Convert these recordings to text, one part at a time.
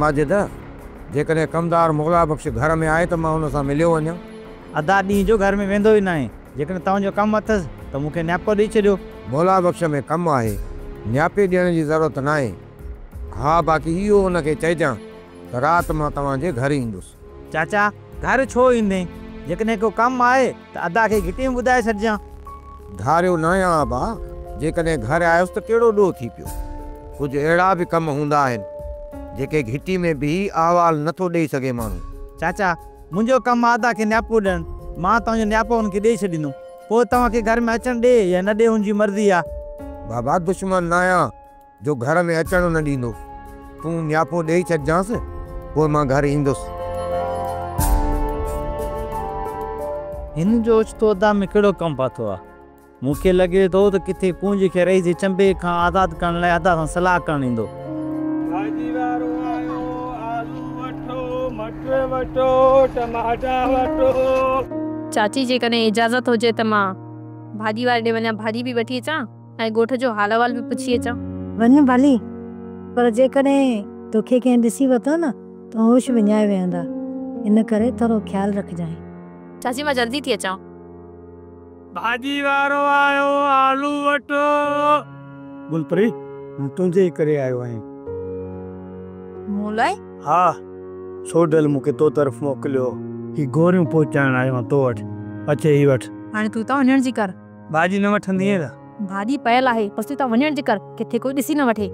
माजिद जेकॾहिं कमदार मोला बख़्श घर में आए त मां हुन सां मिलियो वञा। अदा ॾींहं जो घर में वेंदो ई न आहे। जेकॾहिं तव्हांजो कमु अथसि त मूंखे न्यापो ॾेई छॾियो। मोला बख़्श में कमु आहे, न्यापे ॾियण जी ज़रूरत न आहे। हा, बाक़ी इहो हुनखे चइजां त राति मां तव्हांजे घर ईंदुसि। चाचा घर छो ईंदे? जेकॾहिं को कमु आहे त अदा खे घिटी में ॿुधाए छॾिजां। धारियो न आहियां बा, जेकॾहिं घर आयुसि त कहिड़ो ॾोह थी पियो। कुझु अहिड़ा बि कम हूंदा आहिनि जेके घिटी में बि अहवालु नथो ॾेई सघे माण्हू। चाचा मुंहिंजो कमु आहे अदा खे न्यापो ॾियणु। मां तव्हांजो न्यापो हुनखे ॾेई छॾींदुमि, पोइ तव्हांखे घर में अचणु ॾे या न ॾे हुनजी मर्ज़ी आहे। बाबा दुश्मन न आहियां जो घर में अचणु न ॾींदो। तूं न्यापो ॾेई छॾिजांसि, पोइ मां घर ईंदुसि। हिन जो ओचितो अदा में कहिड़ो कमु पातो आहे? मूंखे लॻे थो त किथे पूंज खे रईज़ चंबे खां आज़ादु करण लाइ अदा सां सलाह करणु ईंदो। भाॼी वारो आयो, आलू वठो, मटर वठो, टमाटा वठो। चाची जेकॾहिं इजाज़त हुजे त मां भाॼी वारे ॾे वञा, भाॼी बि वठी अचां ऐं ॻोठ जो हाल अहवाल बि पुछी अचां। वञ भाली, पर जेकॾहिं तोखे कंहिं ॾिसी वरितो न त होश विञाए वेहंदा। इन करे थोरो ख़्यालु रखजांइ। चाची मां जल्दी थी अचां। भाॼी वारो आयो, आलू वठो। गुलपरी तुंहिंजे करे आयो आहियां। मूं लाइ? हा, सोडल मूंखे तो तरफ़ मोकिलियो। ही गोरियूं पहुचाइण आयो आहियां तो वटि। अचे ही वठि। हाणे तूं त वञण जी कर। भाॼी न वठंदीअ छा? भाॼी पयल आहे, बसि तूं त वञण जी कर, किथे कोई ॾिसी न वठे।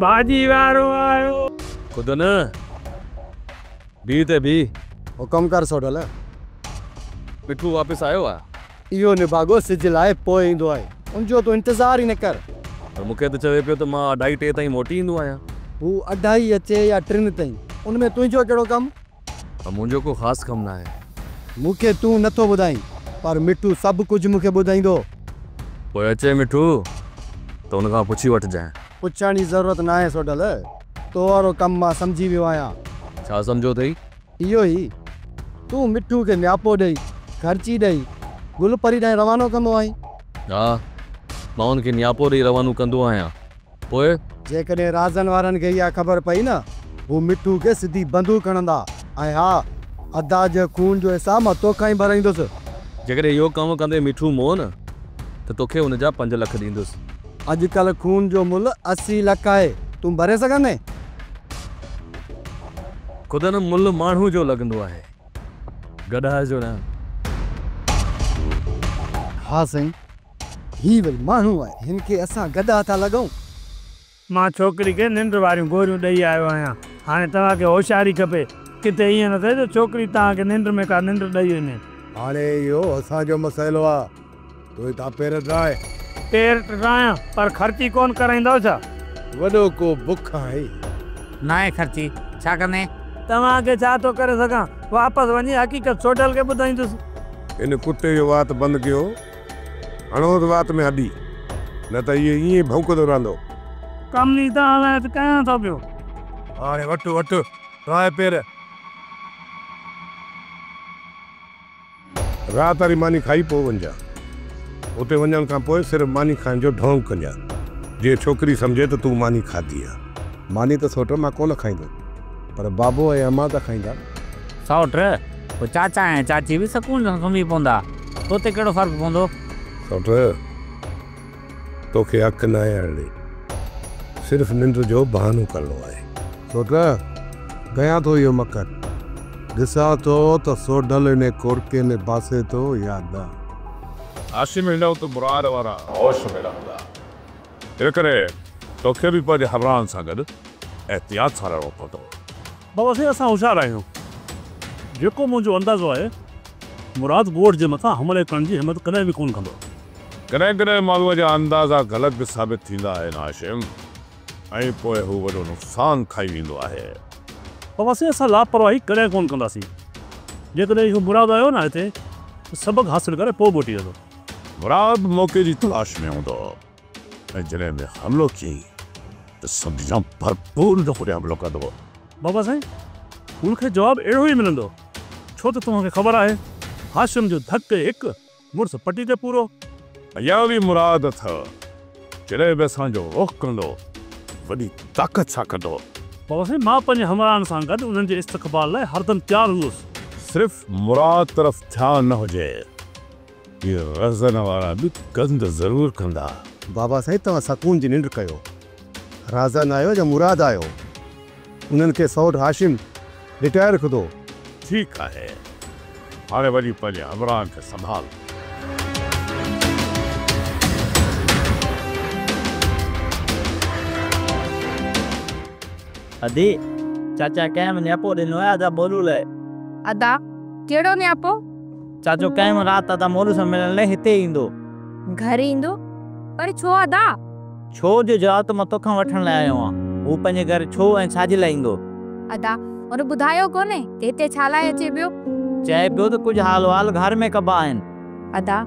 भाॼी वारो आयो। खुद न बी ते बी हुकम कर सोडल। मिठू वापसि आयो आहे? इहो निभागो सिज लाइ पोइ ईंदो आहे, उनजो तूं इंतज़ार ई न कर। पर मूंखे त चवे पियो त मां 2:30 ताईं मोटी ईंदो आहियां। हू 2:30 अचे या 3 ताईं, उनमें तुंहिंजो कहिड़ो कमु? मुंहिंजो को ख़ासि कमु न आहे। मूंखे तूं नथो ॿुधाई, पर मिठू सभु कुझु मूंखे ॿुधाईंदो। पोइ अचे मिठू त हुनखां पुछी वठिजांइ। पुछण जी ज़रूरत न आहे सोडल, तो वारो कमु मां सम्झी वियो आहियां। छा सम्झो अथई? इहो ई, तूं मिठू खे न्यापो ॾेई, ख़र्ची ॾेई, गुलपरी ॾांहुं रवानो कंदो आहीं। हा, मां हुनखे न्यापो ॾेई रवानो कंदो आहियां। पोइ जेकॾहिं राज़नि वारनि खे इहा ख़बर पई न, हू मिठू खे सिधी बंदूक हणंदा। ऐं हा, अदा जे खून जो हिसाब मां तोखां ई भराईंदुसि। जेकॾहिं इहो कमु कंदे मिठू मोह न त तोखे हुनजा 5 लख ॾींदुसि। अॼुकल्ह खून जो मुल्ह 80 लख आहे, तूं भरे सघंदे? खुद न मुल्ह माण्हू जो लॻंदो आहे, गधा जो न। हा साईं, ही वरी माण्हू आहे, हिन खे असां गधा था लॻूं। मां छोकिरी खे निंड वारियूं गोरियूं ॾेई आयो आहियां। हाणे तव्हांखे होशियारी खपे, किथे ईअं न थिए त छोकिरी तव्हांखे निंड में का निंड ॾेई वञे। हाणे इहो असांजो मसइलो आहे, तूं हितां पेर ड्राए। पेर ड्रायां, पर ख़र्ची कोन कराईंदव छा? वॾो को बुख आहे? न आहे ख़र्ची, छा कंदे? तव्हांखे छा थो करे सघां? वापसि वञी हक़ीक़त सोडल खे ॿुधाईंदुसि। इन कुते जो वात बंदि कयो, हणो त वात में हॾी, न त इहो ईअं भौंकदो रहंदो। कमु नी त हलाए त कयां थो पियो। हाणे वठु ड्राए पेर। राति वारी मानी खाई पोइ वञजां। उते वञण खां पोइ सिर्फ़ु मानी खाइण जो ढोंग कजां, जीअं छोकिरी सम्झे त तूं मानी खाधी आहे। मानी त सोट मां कोन खाईंदो, पर बाबो ऐं अम्मा त खाईंदा। सौट पोइ चाचा ऐं चाची बि सुकून सां सुम्ही पवंदा, तोते कहिड़ो फ़र्क़ु पवंदो? सोट तोखे हक़ न आहे हले, सिर्फ़ु निंड जो बहानो करिणो आहे। सोट कयां थो इहो मकर, ॾिसां थो त सोडल इन कोरके ने बासे थो या न। आशिम मिलंदो त मुराद वारा होश में रहंदा। इन करे तोखे बि पंहिंजे हमराहनि सां गॾु एहतियात सां रहणो पवंदो। बाबा साईं असां होशियारु आहियूं। जेको मुंहिंजो अंदाज़ो आहे, मुराद ॻोठ जे मथां हमले करण जी हिमत कॾहिं बि कोन कंदो। कॾहिं कॾहिं माण्हूअ जा अंदाज़ा ग़लति बि साबित थींदा आहिनि आशिम, ऐं पोइ हू वॾो नुक़सानु खाई वेंदो आहे। बाबा साईं असां लापरवाही कॾहिं कोन कंदासीं। जेकॾहिं इहो मुराद आयो न हिते त सबक़ु हासिलु करे पोइ मोटी वेंदो। मुराद मौक़े जी तलाश में हूंदो, ऐं जॾहिं में हमिलो कयईं त सम्झां भरपूर दफ़ो हमलो कंदो। बाबा साईं हुनखे जवाबु अहिड़ो ई मिलंदो, छो त तव्हांखे ख़बर आहे हाशिम जो धक हिकु मुड़ुसु पटी ते पूरो। इहा बि मुराद अथव, जॾहिं बि असांजो रुख़ कंदो वॾी ताक़त सां कंदो, बाबा साईं मां पंहिंजे हमराहनि सां गॾु उन्हनि जे इस्तक़बाल लाइ हरदम तयारु हूंदुसि। सिर्फ़ मुराद तरफ़ ध्यानु न हुजे, ये रज़न वारा बि गंद ज़रूरु कंदा। बाबा साईं तव्हां सकून जी निंड कयो। राज़न आयो या मुराद आयो, उन्हनि खे सौट हाशिम रिटायर कदो। ठीकु आहे, हाणे वरी पंहिंजे हमराहनि खे संभाल। अदी चाचा कैम न्यापो ॾिनो आहे अदा मोलू लाइ। अदा कहिड़ो न्यापो? चाचो कैम राति अदा मोलू सां मिलण लाइ हिते ईंदो। घर ईंदो? पर छो अदा? छो जो जवाब त मां तोखां वठण लाइ आयो आहियां। हू पंहिंजे घर छो ऐं छाजे लाइ ईंदो? अदा उन ॿुधायो कोन्हे कि हिते छा लाइ अचे पियो? चए पियो त कुझु हाल वाल घर में कबा आहिनि। अदा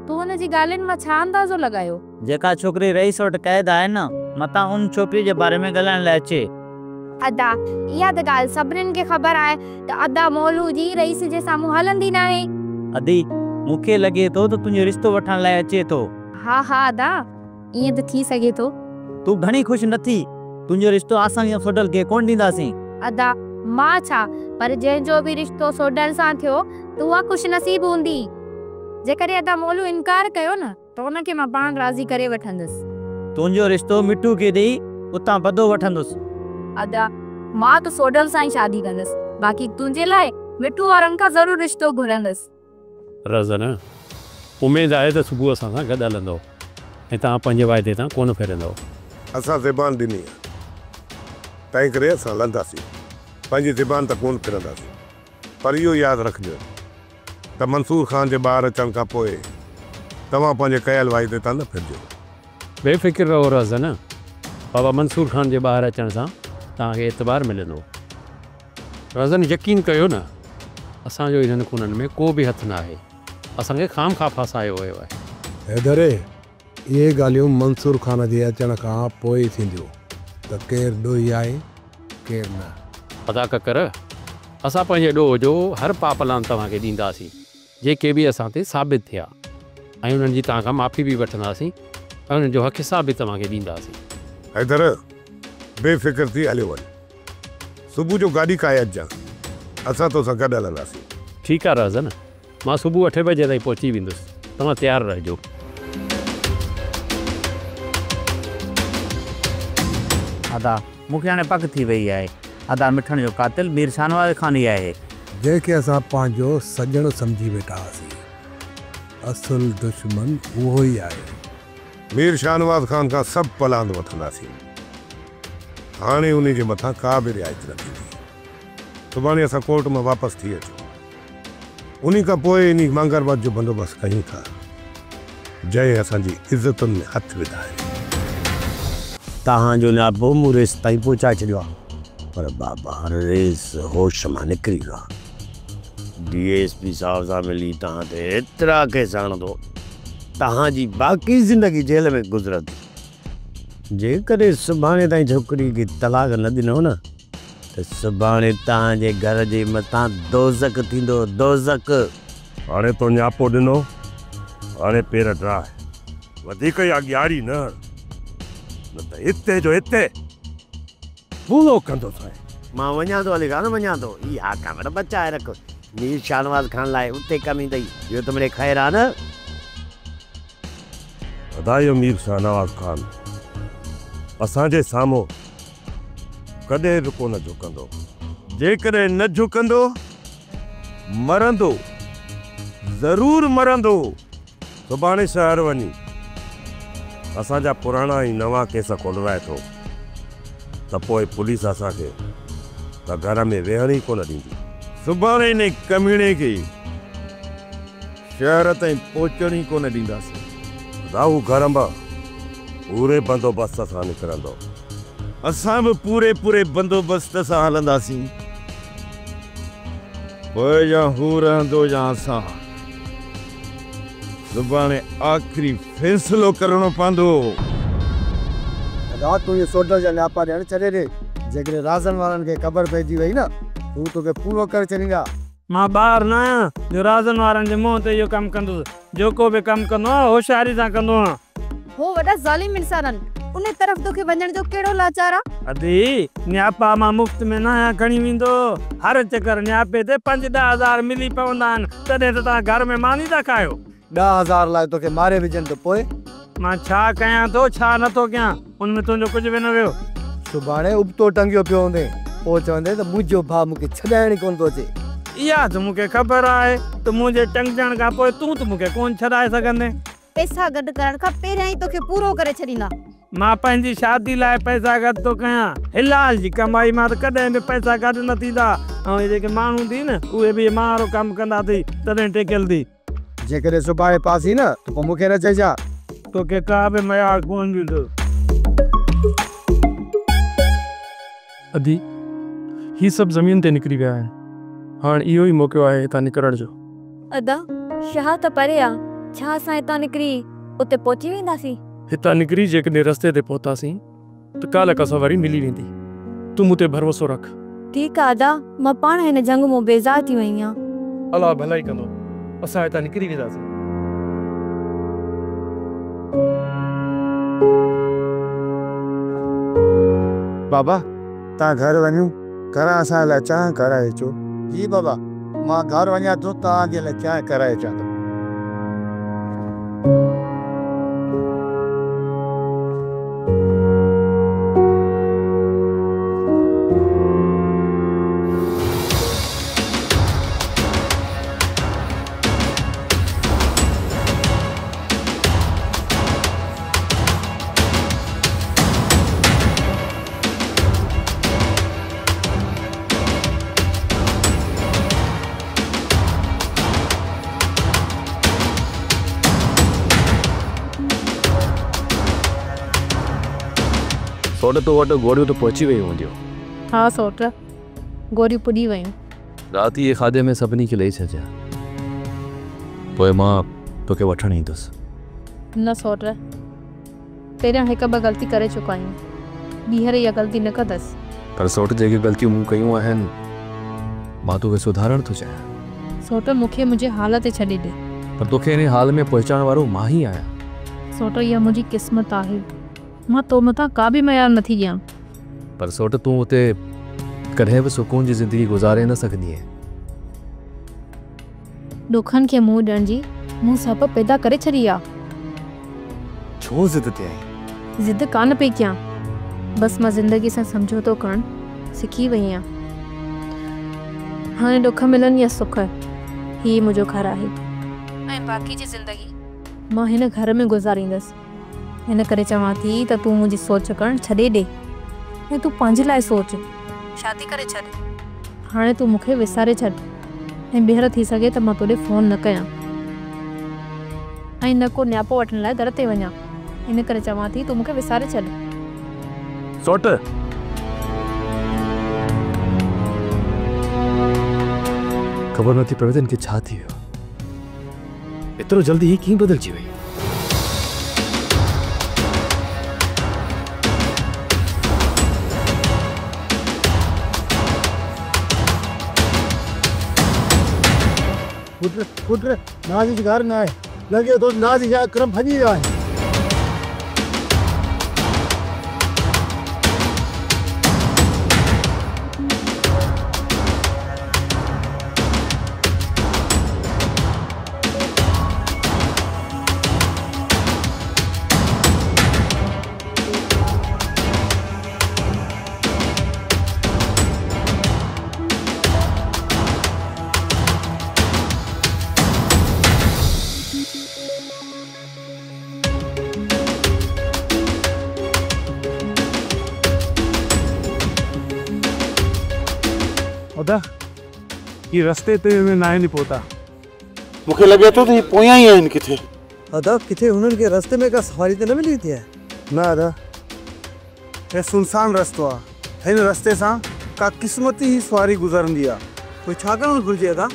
तूं हुन जी ॻाल्हियुनि मां छा अंदाज़ो लॻायो? जेका छोकिरी रईस वटि क़ैद आहे न, मतां उन छोकिरी जे बारे में ॻाल्हाइण लाइ अचे। अदा इहा त ॻाल्हि सभिनीनि खे ख़बर आहे त अदा मोलू जी रईस जे साम्हूं हलंदी न आहे। अदी मूंखे लॻे थो त तुंहिंजो रिश्तो वठण लाइ अचे थो। हा हा अदा ईअं त थी सघे थो। तूं घणी ख़ुशि न थी? तुंहिंजो रिश्तो असां या सोडल खे कोन ॾींदासीं। अदा मां छा, पर जंहिंजो बि रिश्तो सोडल सां थियो त उहा ख़ुशि नसीब हूंदी। जेकॾहिं अदा मोलू इनकार कयो न त उनखे मां पाण राज़ी करे वठंदसि। तुंहिंजो रिश्तो मिठू खे ॾेई उतां बदो वठंदुसि। अदा मां त सोडल सां ई शादी कंदसि, बाक़ी तुंहिंजे लाइ मिठू वारनि खां ज़रूरु रिश्तो घुरंदसि। रज़न उमेद आहे त सुबुह असां सां गॾु हलंदो ऐं तव्हां पंहिंजे वाइदे तां कोन फेरंदो। असां ज़बान ॾिनी आहे, तंहिं करे असां हलंदासीं, पंहिंजी ज़बान त कोन फिरंदासीं। पर इहो यादि रखिजो त मंसूर ख़ान जे ॿार अचण खां पोइ तव्हां पंहिंजे कयल वाइदे तां न फिरजो। बेफ़िक्र रहो रज़न, बाबा मंसूर ख़ान जे ॿाहिरि अचण सां तव्हांखे एतबार मिलंदो। रज़न यकीन कयो न, असांजो इन्हनि खूननि में को बि हथु न आहे। असांखे खाम खा फासायो वियो आहे। हैदरे इहे ॻाल्हियूं मंसूर ख़ान जे अचण खां पोइ थींदियूं, त केरु ॾोही आहे केरु न। अदा कर, असां पंहिंजे ॾोह जो हर पापलान तव्हांखे ॾींदासीं जेके बि असां ते साबित थिया, ऐं उन्हनि जी तव्हां खां माफ़ी बि वठंदासीं ऐं उन्हनि जो हक़ हिसाब बि तव्हांखे ॾींदासीं। हैदर बेफ़िक्र थी हलियो वञ, सुबुह जो गाॾी काए अचिजां, असां तोसां गॾु हलंदासीं। ठीकु आहे रज़न, मां सुबुह 8 बजे ताईं पहुची वेंदुसि, तव्हां तयारु रहिजो। अदा मूंखे हाणे पक थी वई आहे, अदा मिठण जो कातिल मीर शानवाज़ ख़ान ई आहे, जंहिंखे असां पंहिंजो सॼण सम्झी वेठा हुआसीं। असुल दुश्मन उहो ई आहे। मीर शानवाज़ ख़ान खां सभु पलांद वठंदासीं। हाणे उन जे मथां का बि रिआयत न थींदी। सुभाणे असां कोर्ट में वापसि थी अचूं, उन खां पोइ इन मंगरवत जो बंदोबस्तु कयूं था, जंहिं असांजी इज़तुनि में हथु विधाए। तव्हांजो नापो मूं रेस ताईं पहुचाए छॾियो आहे, पर बाबा रेस होश मां निकिरी वियो आहे। DSP साहब सां मिली तव्हां ते एतिरा केस आणंदो, तव्हांजी बाक़ी ज़िंदगी जेल में गुज़रंदी। जेकॾहिं सुभाणे ताईं छोकिरी खे तलाक न ॾिनो न, त सुभाणे तव्हांजे घर जे मथां दोज़क थींदो, दोज़क। हाणे तो न्यापो ॾिनो, हाणे पेर ड्राए, वधीक या ॻ्यारी न त हिते जो हिते पूरो कंदोसि। मां वञा थो, हली कान वञा थो, इहा ख़बर बचाए रख। मीर शानवाज़ ख़ान लाइ उते कमी अथई, इहो त मिड़े ख़ैरु आहे न। अदायो मीर शाहनवाज़ ख़ान असांजे साम्हूं कॾहिं बि कोन झुकंदो। जेकॾहिं न झुकंदो, मरंदो, ज़रूरु मरंदो। सुभाणे शहर वञी असांजा पुराणा ई नवां केस खोलवाए थो, त पोइ पुलिस असांखे त घर में वेहण ई कोन ॾींदी। सुभाणे इन कमीणे खे शहर ताईं पहुचण ई कोन ॾींदासीं। राहू घर मां पूरे बंदोबस्त सां निकिरंदो, असां बि पूरे बंदोबस्त सां हलंदासीं। पोइ या हू रहंदो या असां। सुभाणे आख़िरी फ़ैसिलो करणो पवंदो। राति तुंहिंजे सोडल जा न्यापा ॾियण छॾे ॾे, जेकॾहिं राज़न वारनि खे ख़बर पइजी वई न, हू तोखे पूरो करे छॾींदा। मां ॿाहिरि न आहियां जो राज़न वारनि जे मुंहं ते इहो कमु कंदुसि। जेको बि कमु कंदो आहियां होशियारी सां कंदो आहियां। हो वॾा ज़ालिम इंसान आहिनि, उन तरफ़ तोखे वञण जो कहिड़ो लाचार आहे? अदी न्यापा मां मुफ़्त में न खणी वेंदो। हर चकर न्यापे ते 5-10 हज़ार मिली पवंदा आहिनि, तॾहिं त तव्हां घर में मानी था खायो। 10,000 लाइ तोखे मारे विझनि त पोइ मां छा कयां थो छा नथो कयां, उनमें तुंहिंजो कुझु बि न वियो। सुभाणे उबतो टंगियो पियो हूंदे, पोइ चवंदे त मुंहिंजो भाउ मूंखे छॾाइण ई कोन थो अचे। इहा त मूंखे ख़बर आहे त मुंहिंजे टंगजण खां पोइ तूं त मूंखे कोन छॾाए सघंदे। पैसा गॾु करण खां पहिरियां ई तोखे पूरो करे छॾींदा। मां पंहिंजी शादी लाइ पैसा गॾु थो कयां, हिलाल जी कमाई मां त कॾहिं बि पैसा गॾु न थींदा। ऐं इहे जेके माण्हू थी न उहे बि मां वारो कमु कंदा थी तॾहिं टेकियल थी। जेकॾहिं सुभाणे पासी न त पोइ मूंखे न चइजा। तोखे का बि मयार कोन ॾींदो। अदी ही सभु ज़मीन ते निकिरी विया आहिनि, हाणे इहो ई मौक़ो आहे हितां निकिरण जो। अदा शहर त परे आहे, छा असां हितां निकिरी उते पहुची वेंदासीं? हितां निकिरी जेकॾहिं रस्ते ते पहुतासीं त काल्ह असां वरी मिली वेंदी। तूं मूं ते भरोसो रख। ठीकु आहे अदा, मां पाण हिन जंग मां बेज़ार थी वई आहियां। अलाह भलाई कंदो, असां हितां निकिरी वेंदासीं। बाबा तव्हां घर वञो, घर असां लाइ चांहि कराए अचो। जी बाबा, मां घर वञा थो, तव्हांजे लाइ चांहि कराए अचां थो। सोट तो वटि गोरियूं तो पहुची वई हूंदियूं। हा सोट, गोरियूं पुॼी वयूं। राति ये खाधे में सभिनी खे ॾेई छॾिया, पोइ मां तोखे वठण ईंदुसि। न सोट, पहिरियां हिकु ॿ ग़लती करे चुका आहियूं, ॿीहर इहा ग़लती न कंदसि। पर सोट जेके ग़लतियूं मूं कयूं आहिनि मां तोखे सुधारण थो चाहियां। सोट मूंखे मुंहिंजे हाल ते छॾे ॾे। पर तोखे इन हाल में पहुचाइण वारो मां ई आहियां। सोट इहा मुंहिंजी क़िस्मत आहे, मां तो मथां का बि मयार नथी ॾियां। पर सोट तूं उते कॾहिं बि सुकून जी ज़िंदगी गुज़ारे न सघंदी आहे। ॾुखनि खे मुंहुं ॾियण जी मूं सभु पैदा करे छॾी आहे। छो ज़िद ते आई? ज़िद कान पई कयां, बसि मां ज़िंदगी सां समझौतो करणु सिखी वई आहियां। हाणे ॾुख मिलनि या सुख, ही मुंहिंजो घर आहे ऐं बाक़ी जी ज़िंदगी मां हिन घर में गुज़ारींदसि। हिन करे चवां थी त तूं मुंहिंजी सोच करणु छॾे ॾे ऐं तूं पंहिंजे लाइ सोच, शादी करे छॾ। हाणे तूं मूंखे विसारे छॾ ऐं ॿीहर थी सघे त मां तोॾे फ़ोन न कयां ऐं न को न्यापो वठण लाइ दर ते वञां। हिन करे चवां थी तूं मूंखे विसारे छॾ। सोट ख़बर नथी पवे त इनखे छा थी वियो, एतिरो जल्दी ही कीअं बदिलजी वई। पुत्र नाज़ घर न आहे, लॻे थो नाज़ जा क्रम भॼी वियो आहे। अदा ये रस्ते ते में ना नहीं पहुता। मूंखे लॻे थो त ही पोयां ई आहिनि किथे। अदा किथे हुननि खे रस्ते में का सवारी त न मिली थी? न अदा, हे सुनसान रस्तो आहे, हिन रस्ते सां का क़िस्मती ही सवारी गुज़रंदी आहे। कोई छा करणु घुरिजे अदा?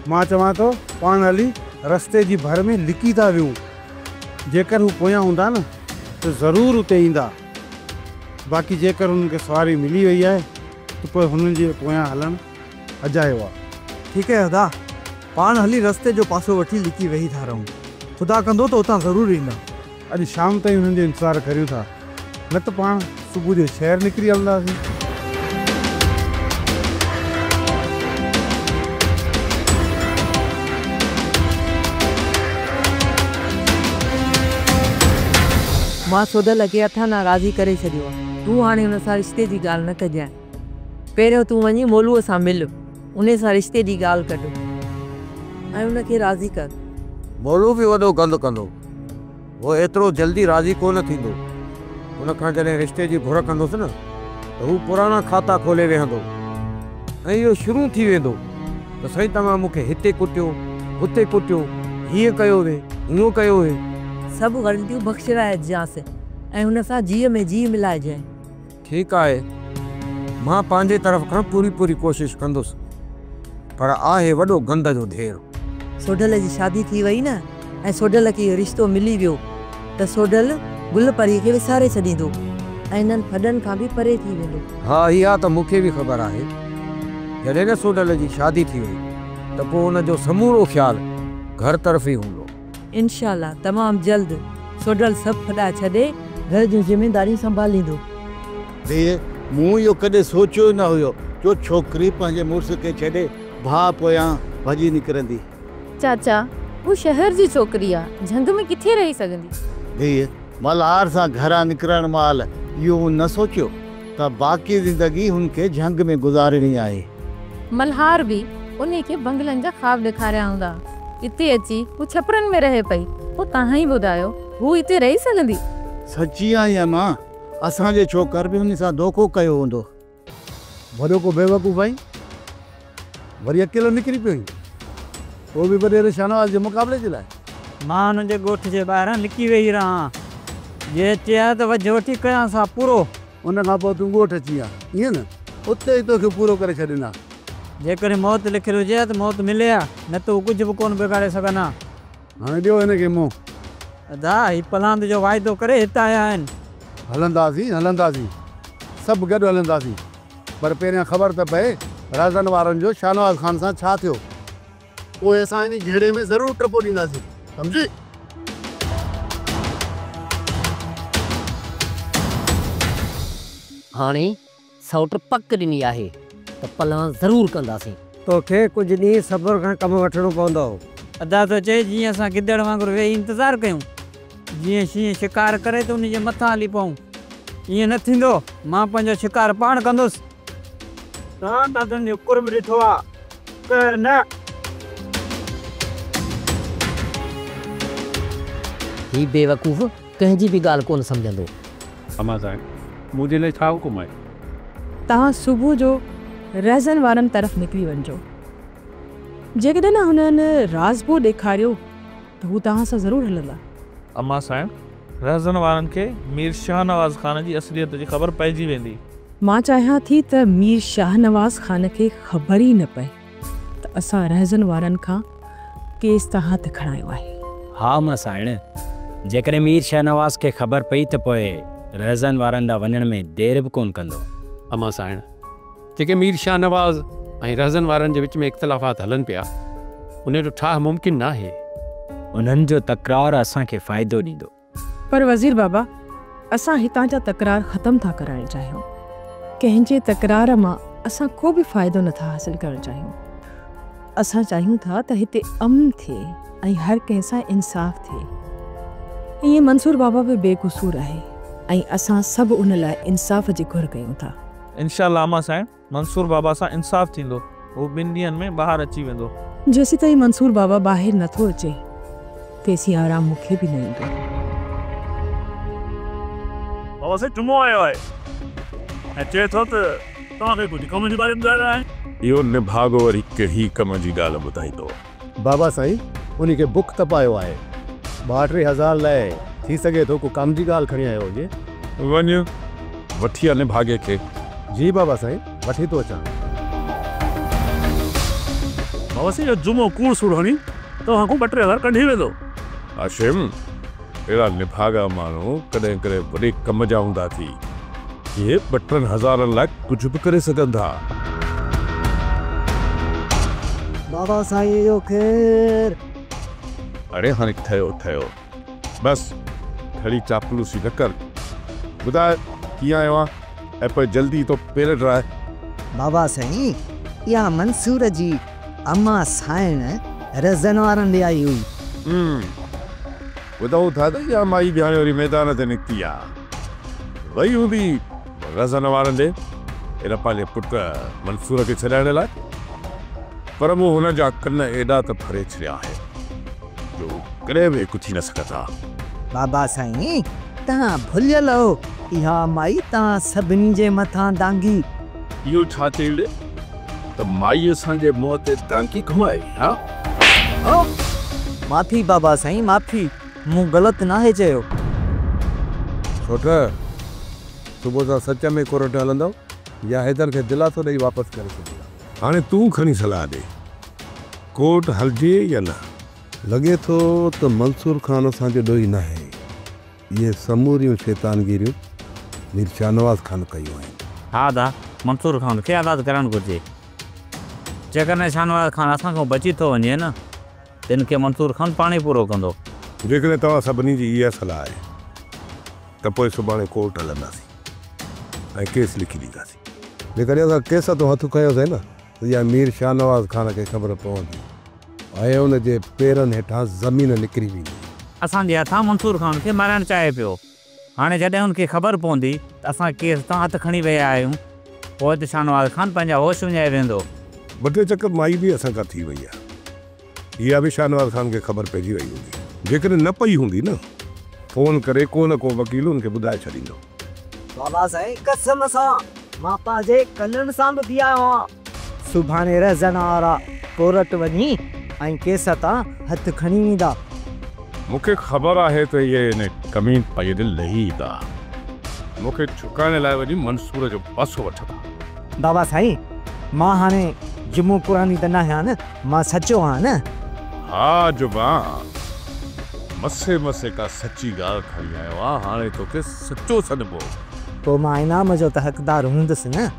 मां चवां थो पाण हली रस्ते जी भर में लिकी था वियूं, जेकर हू पोयां हूंदा न त ज़रूरु उते ईंदा। बाक़ी जेकर हुननि खे सवारी मिली वई आहे त पोइ हुननि जे पोयां हलणु अजायो आहे। ठीकु आहे अदा, पाण हली रस्ते जो पासो वठी लिकी वेही था रहूं, ख़ुदा कंदो त उतां ज़रूरु ईंदा। अॼु शाम ताईं हुननि जो इंतज़ारु करियूं था। न त पाण सुबुह जो शहर निकिरी हलंदासीं। मां सोडल खे हथां नाराज़ी करे छॾियो आहे। तूं हाणे हुन सां रिश्ते जी ॻाल्हि न कजांइ। पहिरियों तूं वञी मोलूअ सां मिल, उन सां रिश्ते जी ॻाल्हि कढ ऐं हुनखे राज़ी कर। मोलू बि वॾो गंद कंदो, वो एतिरो जल्दी राज़ी कोन थींदो। हुन खां जॾहिं रिश्ते जी घुर कंदुसि न त हू पुराणा खाता खोले वेहंदो ऐं इहो शुरू थी वेंदो त साईं तव्हां मूंखे हिते कुटियो, हुते कुटियो, हीअं कयो वे, हीअं कयो वे। सभु ग़लतियूं बख़्शराइजांसि ऐं हुन सां जीअ में जी मिलाइजांइ। ठीकु आहे, मां पंहिंजे तरफ़ खां पूरी कोशिशि कंदुसि, पर आहे वॾो गंद जो ढेर। सोडल जी शादी थी वई न ऐं सोडल खे इहो रिश्तो मिली वियो त सोडल गुल परी खे विसारे छॾींदो ऐं इन्हनि फॾनि खां बि परे थी वेंदो। हा, इहा त मूंखे बि ख़बर आहे। जॾहिं न सोडल जी शादी थी वई त पोइ हुनजो समूरो ख़्यालु घर तरफ़ ई हूंदो। इंशाल्लाह तमामु जल्द सोडल सभु फॾा छॾे घर जूं ज़िमेदारियूं संभालींदो। मूं इहो कॾहिं सोचियो न हुयो जो छोकिरी पंहिंजे मुड़ुस खे छॾे भाउ पोयां भॼी निकिरंदी। चाचा वो शहर जी छोकिरी आहे, झंग में किथे रही सघंदी। मल्हार सां घरां निकिरण महिल इहो न सोचियो त बाक़ी ज़िंदगी हुनखे झंग में गुज़ारणी आहे। मल्हार भी उन्हें के बंगलन जा ख्वाब ॾेखारिया हूंदा, इते अची वो छपरन में रहे पई। पोइ तव्हां ई ॿुधायो हू इते रही सघंदी? सची आहे मां, असांजे छोकर बि हुन सां धोखो कयो हूंदो। वॾो को बेवकूफ़ आई, वरी अकेलो निकिरी पियो, वो बि वॾेरे शाहनवाज़ जे मुक़ाबले जे लाइ। मां हुनजे ॻोठ जे ॿाहिरां लिकी वेही रहां, जे चया त वज वठी कयां सां पूरो। उन खां पोइ तूं ॻोठ अची आहे, ईअं न? उते ई तोखे पूरो करे छॾींदा। जेकॾहिं मौत लिखियलु हुजे त मौत मिले हा, न त हू कुझु बि कोन बिगाड़े सघंदा। हाणे ॾियो हिनखे मुंहुं। अदा ही पलांद जो वाइदो करे हिते आया आहिनि। हलंदासीं सभु गॾु हलंदासीं, पर पहिरियां ख़बर त पए राज़न वारनि जो शाहनवाज़ ख़ान सां छा थियो। पोइ असां इन झेड़े में ज़रूरु टपो ॾींदासीं, सम्झी? हाणे सौट पक ॾिनी आहे त पलां ज़रूरु कंदासीं। तोखे कुझु ॾींहं सब्र खां कमु वठिणो पवंदो। अदा तो चए जीअं असां गिदड़ वांगुरु वेही इंतज़ारु कयूं, जीअं शींहं शिकार करे त उनजे मथां हली पऊं। ईअं न थींदो, मां पंहिंजो शिकार पाण कंदुसि। तव्हां दादनि जो कुर्ब ॾिठो आहे, कर न। ही बेवकूफ़ कंहिंजी बि ॻाल्हि कोन सम्झंदो। अमा साहिब, मुंहिंजे लाइ छा हुकुम आहे? तव्हां सुबुह जो रज़न वारनि तरफ़ निकिरी वञिजो। जेकॾहिं न हुननि राज़बो ॾेखारियो त हू तव्हां सां ज़रूरु हलंदा। अमा साहिब, रज़न वारनि खे मीर शाहनवाज़ ख़ान जी असलियत जी ख़बर पइजी वेंदी। मां चाहियां थी त मीर शाहनवाज़ ख़ान खे ख़बर ई न पए त असां रज़न वारनि खां केस त हथ खणायो आहे। हा मां साइण, जेकॾहिं मीर शाहनवाज़ खे ख़बर पई त पोइ रज़न वारनि ॾांहुं वञण में देरि बि कोन कंदो। अमा साइण, जेके मीर शाहनवाज़ ऐं रज़न वारनि जे विच में इख़्तिलाफ़ात हलनि पिया, उन जो ठाह मुमकिन न आहे। उन्हनि जो तकरार असांखे फ़ाइदो ॾींदो। पर वज़ीर बाबा, असां हितां जा तकरार ख़तमु था कराइण चाहियूं। कंहिंजे तकरार मां असां को बि फ़ाइदो नथा हासिल करणु चाहियूं। असां चाहियूं था त हिते अमन थिए ऐं हर कंहिं सां इंसाफ़ थिए। ईअं मंसूर बाबा बि बेक़सूर आहे ऐं असां सभु उन लाइ इंसाफ़ जी घुर कयूं था। इंशाअल्लाह अमा साहिब, मंसूर बाबा सां इंसाफ़ थींदो, वो ॿिनि ॾींहंनि में ॿाहिरि अची वेंदो। जेसीं ताईं मंसूर बाबा ॿाहिरि नथो अचे तेसीं आराम मूंखे बि न ईंदो। बाबा साहिब जुमो आयो आहे ऐं चए थो त तव्हांखे कुझु कम जे बारे में ॿुधाइणो आहे। इहो निभागो वरी कहिड़ी कम जी ॻाल्हि ॿुधाईंदो? बाबा साईं, उनखे बुख तपायो आहे। 2-3 हज़ार लाइ थी सघे थो को कम जी ॻाल्हि खणी आयो हुजे। वञ वठी आ निभागे खे। जी बाबा साईं, वठी थो अचां। बाबा साईं, जुमो कूड़ सूड़ हणी तव्हां खां 2-3 हज़ार कढी वेंदो। हाशिम, अहिड़ा निभागा माण्हू कॾहिं कॾहिं वॾे कम जा हूंदा थी। इहे 2-3 हज़ारनि लाइ कुझु बि करे सघनि था। बाबा साईं जो ख़ैर। अरे हाणे ठहियो बस खड़ी चापलूसी न कर। ॿुधाए कीअं आयो आहे ऐं पोइ जल्दी तो पेर ड्राए। बाबा साईं या मंसूर जी अम्मा साइण रज़न वारनि ॾे आई हुई। ॿुधूं था त इहा माई ॼाणे वरी मैदान ते निकिती आहे, वई हूंदी रज़न वारनि ॾे इन पंहिंजे पुट मंसूर खे छॾाइण लाइ, पर मूं हुन जा कन एॾा त भरे छॾिया आहे जो कॾहिं बि कुथी न सघंदा। बाबा साईं तव्हां भुलियल हो, इहा माई तव्हां सभिनी जे मथां दांगी। इहो छा चई त माई असांजे मुंहं ते दांगी घुमाई? हा माफ़ी बाबा साईं माफ़ी, मूं ग़लति नाहे चयो। छोट सुबुह सां सच में कोर्ट हलंदव या हैदर खे दिलासो ॾेई वापसि करे छॾींदा? हाणे तूं खणी सलाह ॾे, कोर्ट हलजे या न? लॻे थो त मंसूर ख़ान असांजो ॾोही न आहे। इहे समूरियूं शैतानगिरियूं मीर शाहनवाज़ ख़ान कयूं आहिनि। हा दा मंसूर ख़ान खे आज़ादु करणु घुरिजे। जेकॾहिं शाहनवाज़ ख़ान असांखां बची थो वञे न तिन खे मंसूर ख़ान पाण ई पूरो कंदो। जेकॾहिं तव्हां सभिनी जी इहा सलाह आहे त पोइ सुभाणे कोर्ट हलंदासीं ऐं केस लिखी ॾींदासीं। जेकॾहिं असां केस तो हथु कयोसीं न त इहा मीर शाहनवाज़ ख़ान खे ख़बर पवंदी ऐं हुनजे पेरनि हेठां ज़मीन निकिरी वेंदी। असांजे हथां मंसूर ख़ान खे मारणु चाहे पियो, हाणे जॾहिं हुनखे ख़बर पवंदी त असां केस तां हथु खणी विया आहियूं पोइ त शाहनवाज़ ख़ान पंहिंजा होश विञाए वेंदो। ॿ टे चकर माई बि असां खां थी वई आहे, इहा बि शाहनवाज़ ख़ान खे ख़बर पइजी वई हूंदी। जेकॾहिं न पई हूंदी न फ़ोन करे को न को वकील हुनखे ॿुधाए छॾींदो। बाबा साईं कसम सां मां पंहिंजे कननि सां ॿुधी आयो आहियां, सुभाणे रज़न वारा कोर्ट वञी ऐं केस तां हथु खणी वेंदा। मूंखे ख़बर आहे त इहे इन कमीन पाई दिलि लही ईंदा, मूंखे छुकाइण लाइ वञी मंसूर जो पासो वठंदा। बाबा साईं मां हाणे जुमो क़ुरानी त न आहियां न, मां सचो आहियां न। हा जुमा मसे मसे का सची ॻाल्हि खणी आयो आहे, हाणे तोखे सचो सॾिबो। पोइ मां इनाम जो त हक़दार हूंदुसि न?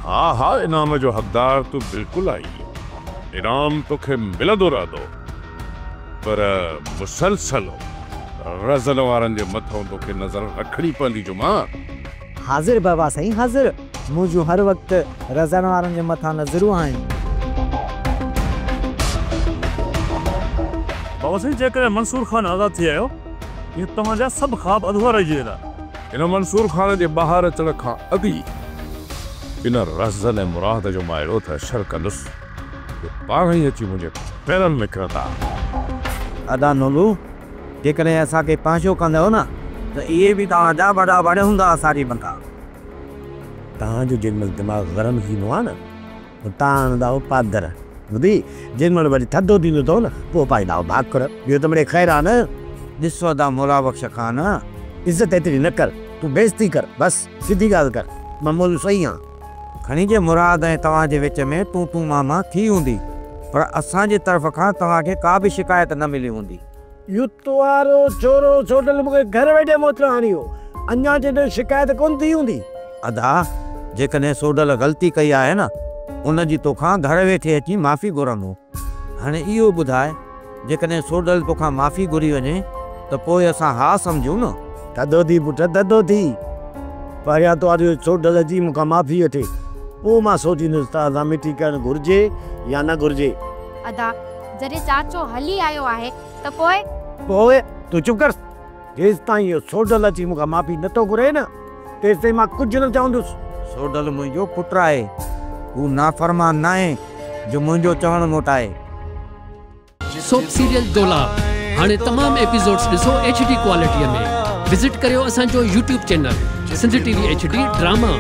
हा हा इनाम जो हक़दार तूं बिल्कुलु आई, इनाम तोखे मिलंदो रहंदो, पर मुसलसल रज़न वारनि जे मथां तोखे नज़र रखणी पवंदी जुमा। हाज़िर बाबा साईं हाज़िर, मुंहिंजूं हर वक़्तु रज़न वारनि जे मथां नज़रूं आहिनि। बाबा साईं जेकॾहिं मंसूर ख़ान आज़ादु थी वियो इहे तव्हांजा सभु ख़्वाब अधूरा रहिजी वेंदा। इन मंसूर ख़ान जे ॿाहिरि अचण खां अॻु ई इन रज़न ऐं मुराद जो मां अहिड़ो त शर कंदुसि पाण ई अची मुंहिंजे पेरनि में किरंदा। अदा नोलू जेकॾहिं असांखे पांशो कंदव न त इहे बि तव्हांजा वॾा वॾे हूंदा असांजे मथां। तव्हांजो जेॾीमहिल दिमाग़ु गरम थींदो आहे न तव्हां हणंदा पादर, ॿुधी जेॾीमहिल वरी थधो थींदो अथव न पोइ पाईंदा भाकुर। इहो त मिड़े ख़ैरु आहे न। ॾिसो अदा मुराबख्श ख़ान इज़त एतिरी न कर, तूं बेइज़ती कर, बसि सिधी ॻाल्हि कर, मामूल सही आहे। खणी जे मुराद ऐं तव्हांजे विच में तूं मामा थी हूंदी, पर असांजे तरफ़ खां तव्हांखे का बि शिकायत न मिली हूंदी। युत वारो चोरो चोटल मूंखे घर वेठे मोटर आणियो, अञा जॾहिं शिकायत कोन थी हूंदी। अदा जेकॾहिं सोडल ग़लती कई आहे न उनजी तोखां घर वेठे अची माफ़ी घुरंदो। हाणे इहो ॿुधाए जेकॾहिं सोडल तोखां माफ़ी घुरी वञे त पोइ असां हा सम्झूं न? थधो थी पुट थधो थी, पहिरियां तो आयो सोडल जी मूंखां माफ़ी वठे, पोइ मां सोचींदुसि त असां मिठी करणु घुरिजे या न घुरिजे। अदा जॾहिं चाचो हली आयो आहे त पोइ तूं चुप कर। जेसि ताईं इहो सोडल अची मूंखां माफ़ी नथो घुरे न तेसि ताईं मां कुझु न चवंदुसि। सोडल मुंहिंजो पुटु आहे, हू नाफ़रमान न आहे जो मुंहिंजो चवणु मोटाए। सोप सीरियल डोला हाणे तमाम एपिसोड्स ॾिसो HD क्वालिटीअ में। विज़िट करियो असांजो YouTube channel Sindh TV HD drama.